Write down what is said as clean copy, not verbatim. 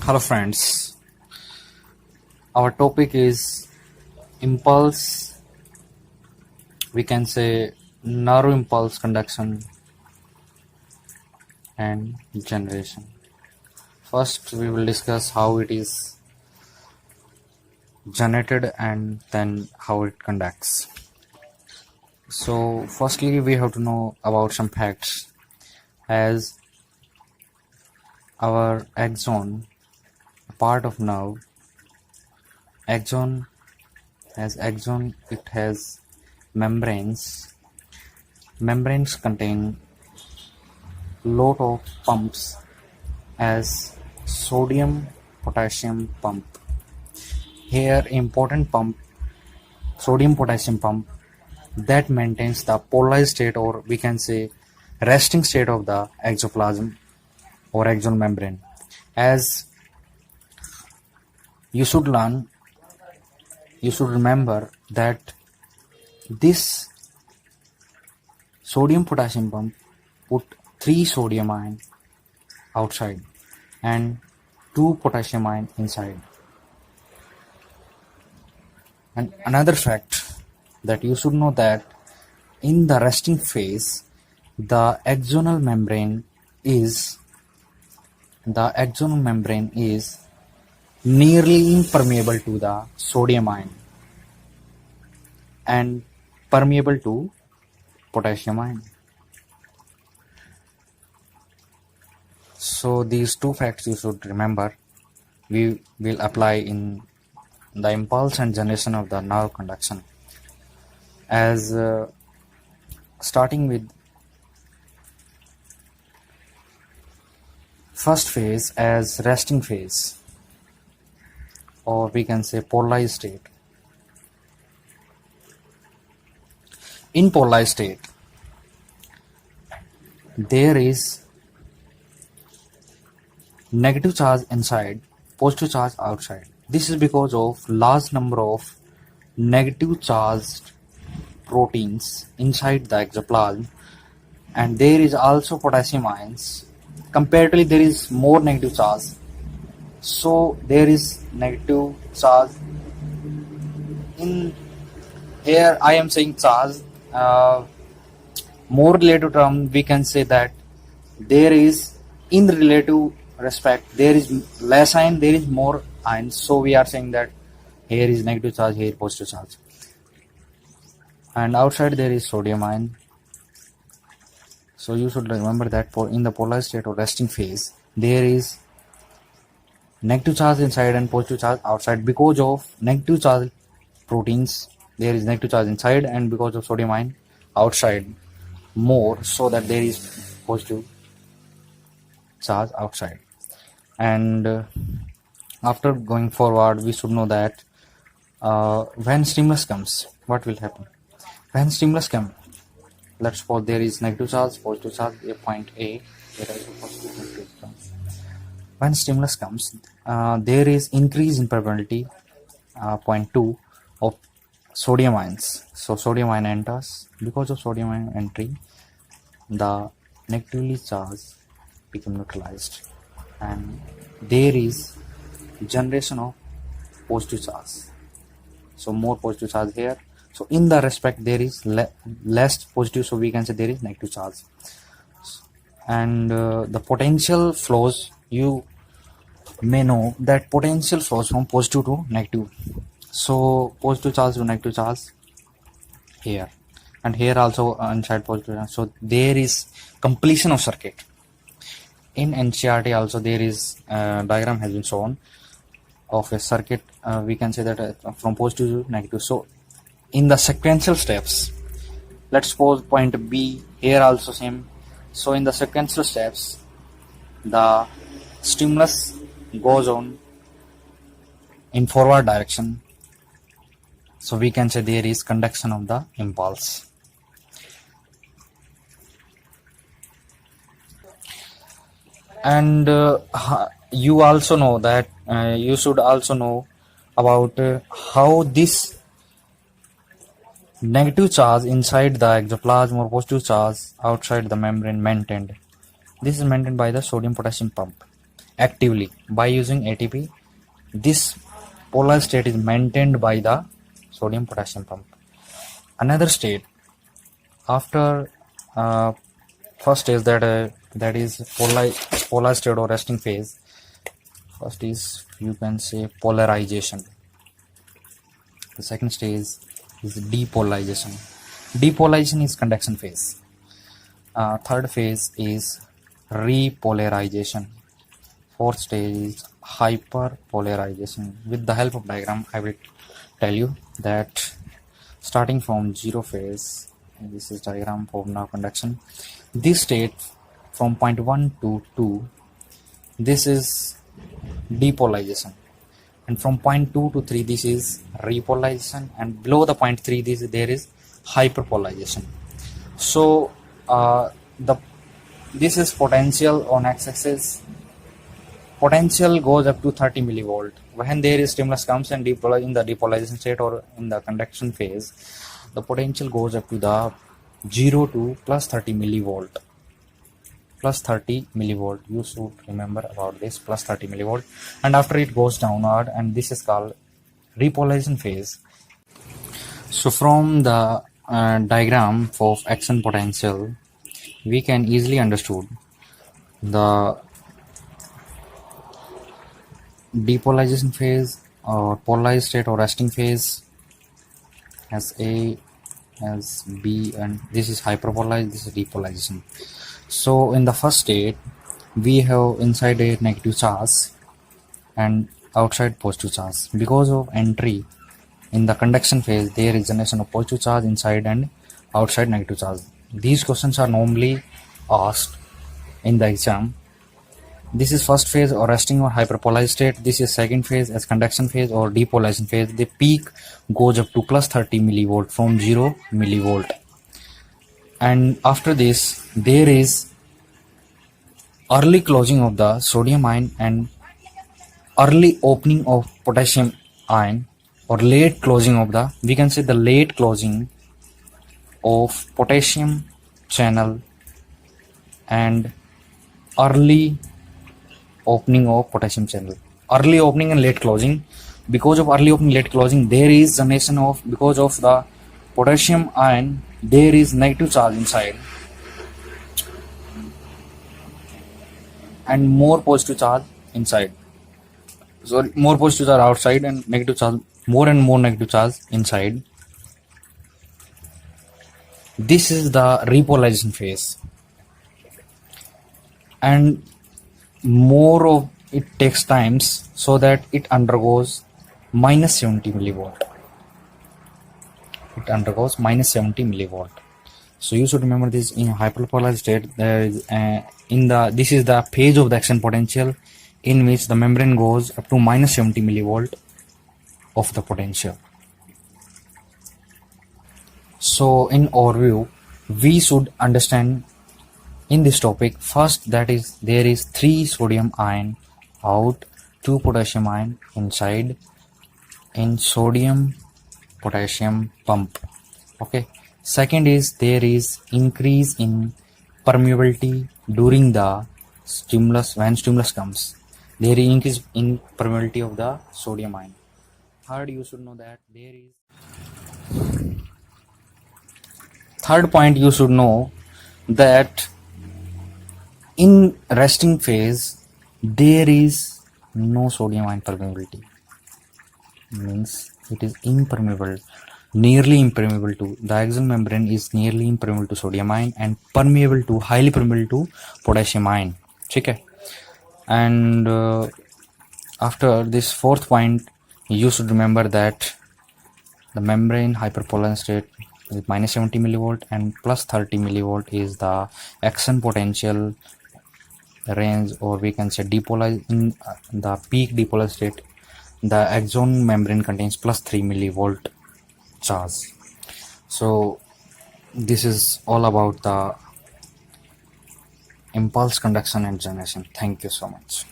Hello friends, our topic is impulse, we can say narrow impulse conduction and generation. First we will discuss how it is generated and then how it conducts. So firstly we have to know about some facts, as our axon, a part of nerve. Axon it has membranes. Membranes contain lot of pumps as sodium potassium pump. Here important pump, sodium potassium pump, that maintains the polarized state, or we can say resting state of the exoplasm or axon membrane. As you should learn, you should remember that this sodium potassium pump put 3 sodium ion outside and 2 potassium ion inside. And another fact that you should know, that in the resting phase the axonal membrane is nearly impermeable to the sodium ion and permeable to potassium ion. So these two facts you should remember. We will apply in the impulse and generation of the nerve conduction. As starting with first phase as resting phase, or we can say polarized state. In polarized state there is negative charge inside, positive charge outside. This is because of large number of negative charged proteins inside the exoplasm, and there is also potassium ions. Comparatively there is more negative charge, so there is negative charge in here. I am saying charge, more relative term we can say that there is, in relative respect, there is less ion, there is more ions, so we are saying that here is negative charge, here positive charge, and outside there is sodium ion. So you should remember that in the polarized state or resting phase there is negative charge inside and positive charge outside. Because of negative charge proteins there is negative charge inside, and because of sodium ion outside more, so that there is positive charge outside. And after going forward we should know that when stimulus comes, what will happen? When stimulus comes, let's suppose there is negative charge, positive charge at point A, there is positive negative charge. When stimulus comes, there is increase in probability, point 2, of sodium ions. So sodium ion enters. Because of sodium ion entry, the negatively charged become neutralized, and there is generation of positive charge. So more positive charge here. So in the respect there is less positive, so we can say there is negative charge. And the potential flows, you may know that potential flows from positive to negative. So positive charge to negative charge here, and here also inside positive charge. So there is completion of circuit. In NCERT also there is diagram has been shown of a circuit, we can say that from positive to negative. So in the sequential steps, let's suppose point B, here also same. So in the sequential steps the stimulus goes on in forward direction, so we can say there is conduction of the impulse. And you also know that you should also know about how this negative charge inside the exoplasm or positive charge outside the membrane maintained. This is maintained by the sodium potassium pump. actively by using ATP. This polar state is maintained by the sodium potassium pump. Another state after uh, first is that is polar state or resting phase. First is, you can say, polarization. The second stage is depolarization. Depolarization is conduction phase. Third phase is repolarization. Fourth stage is hyperpolarization. With the help of diagram, I will tell you that starting from zero phase, this is diagram for now conduction. This state from point 1 to 2, this is depolarization, and from point 2 to 3 this is repolarization, and below the point 3 there is hyperpolarization. So the this is potential on x-axis. Potential goes up to 30 millivolt when there is stimulus comes and in the depolarization state or in the conduction phase. The potential goes up to the 0 to plus 30 millivolt. Plus 30 millivolt, you should remember about this, plus 30 millivolt, and after it goes downward, and this is called repolarization phase. So from the diagram of action potential, we can easily understood the depolarization phase or polarized state or resting phase as A, as B, and this is hyperpolarized, this is depolarization. So in the first state, we have inside a negative charge and outside positive charge. Because of entry in the conduction phase, there is generation of positive charge inside and outside negative charge. These questions are normally asked in the exam. This is first phase or resting or hyperpolarized state. This is second phase as conduction phase or depolarization phase. The peak goes up to plus 30 millivolt from 0 millivolt. And after this, there is early closing of the sodium ion and early opening of potassium ion, or late closing of the, we can say the late closing of potassium channel and early opening of potassium channel. Early opening and late closing. Because of early opening, late closing, there is generation of, because of the potassium ion, there is negative charge inside and more positive charge inside. Sorry, more positive charge outside and negative charge, more and more negative charge inside. This is the repolarization phase, and more of it takes times so that it undergoes minus 70 millivolt. It undergoes minus 70 millivolt. So you should remember this in hyperpolarized state. There is this is the phase of the action potential in which the membrane goes up to minus 70 millivolt of the potential. So in overview, we should understand in this topic first, that is there is 3 sodium ion out, 2 potassium ion inside in sodium potassium pump. Okay. Second is there is increase in permeability during the stimulus. When stimulus comes, there is increase in permeability of the sodium ion. Third, you should know that there is third point, you should know that in resting phase there is no sodium ion permeability, means it is impermeable, nearly impermeable to the axial membrane, is nearly impermeable to sodium ion and permeable to, highly permeable to potassium ion. Okay. And after this fourth point, you should remember that the membrane hyperpolar state is minus 70 millivolt and plus 30 millivolt is the action potential range, or we can say depolarized. In the peak depolarized state, the axon membrane contains plus 3 millivolt charge. So this is all about the impulse conduction and generation. Thank you so much.